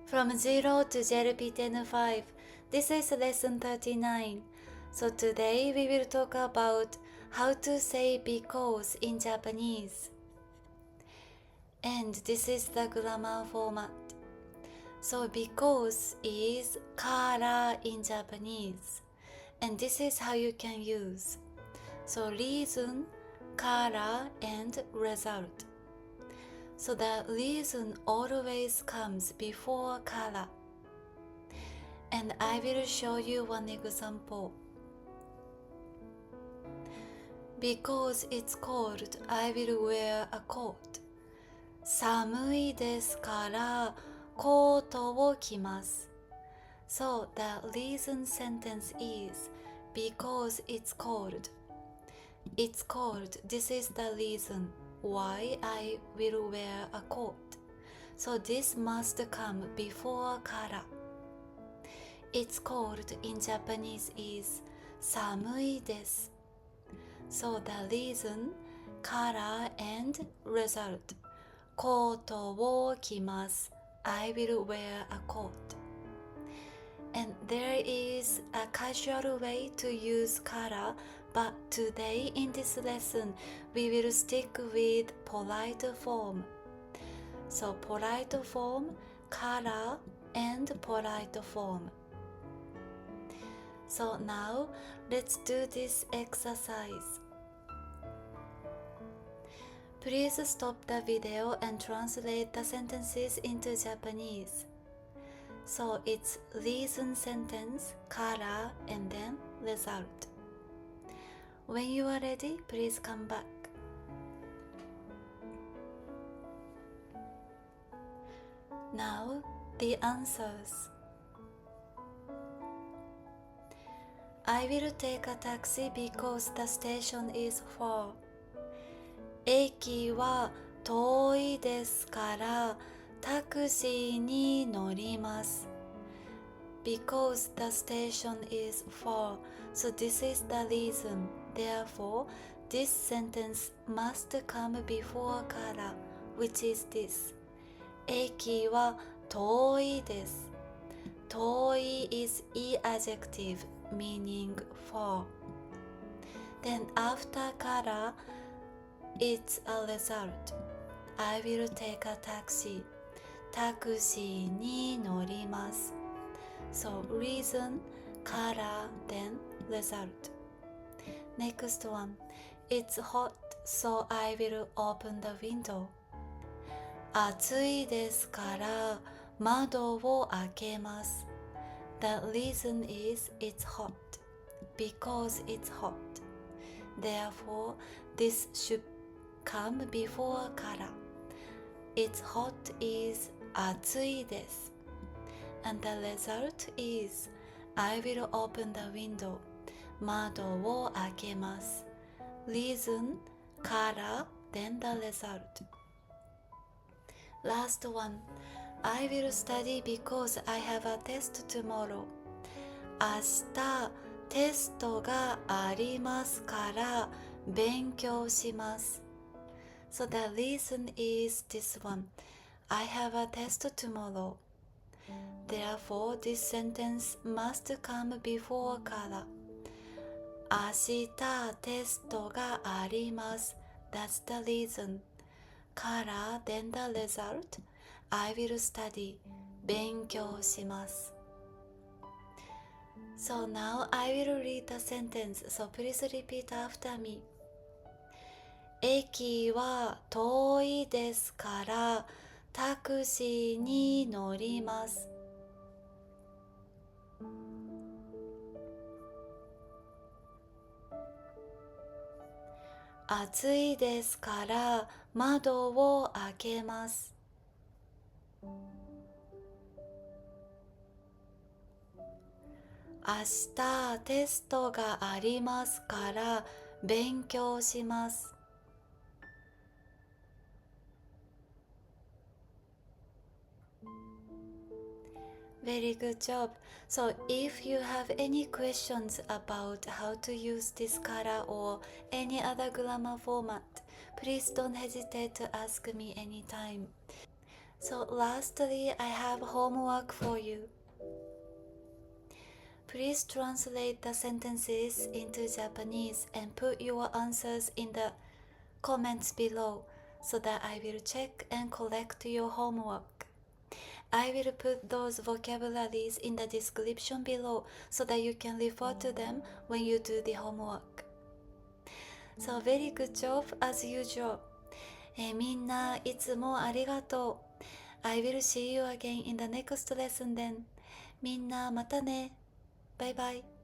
From Zero to JLPT N5, this is lesson 39. So today we will talk about how to say because in Japanese. And this is the grammar format. So because is kara in Japanese. And this is how you can use. So reason, kara, and result. So the reason always comes before kara. And I will show you one example. Because it's cold, I will wear a coat. 寒いですからコートを着ます。So the reason sentence is because it's cold. It's cold. This is the reason why I will wear a coat. So this must come before kara. It's cold in Japanese is 寒いです。So the reason, kara and result. コートを着ます。I will wear a coat. And there is a casual way to use kara, but today in this lesson we will stick with polite form. So polite form, kara, and polite form. So now let's do this exercise. Please stop the video and translate the sentences into Japanese. So it's reason sentence, kara, and then result. When you are ready, please come back. Now, the answers. I will take a taxi because the station is far. 駅は遠いですからタクシーに乗ります。Because the station is far, so this is the reason. Therefore, this sentence must come before kara, which is this. 駅は遠いです。遠い is e adjective meaning far. Then after kara, it's a result. I will take a taxi. タクシーに乗ります。So reason, kara, then result. Next one. It's hot, so I will open the window. 暑いですから窓を開けます。The reason is it's hot. Because it's hot. Therefore, this should come before kara. It's hot is 暑いです。And the result is I will open the window. 窓を開けます。Reason, kara, then the result. Last one. I will study because I have a test tomorrow. 明日テストがありますから勉強します。So the reason is this one. I have a test tomorrow. Therefore, this sentence must come before kara. 明日テストがあります。That's the reason. Kara, then the result. I will study. 勉強します。So now I will read the sentence. So please repeat after me. 駅は遠いですからタクシーに乗ります。暑いですから窓を開けます。明日テストがありますから勉強します。Very good job. So if you have any questions about how to use this kara or any other grammar format, please don't hesitate to ask me anytime. So lastly, I have homework for you. Please translate the sentences into Japanese and put your answers in the comments below so that I will check and collect your homework. I will put those vocabularies in the description below so that you can refer to them when you do the homework. So very good job as usual. みんないつもありがとう。I will see you again in the next lesson then. みんなまたね。バイバイ。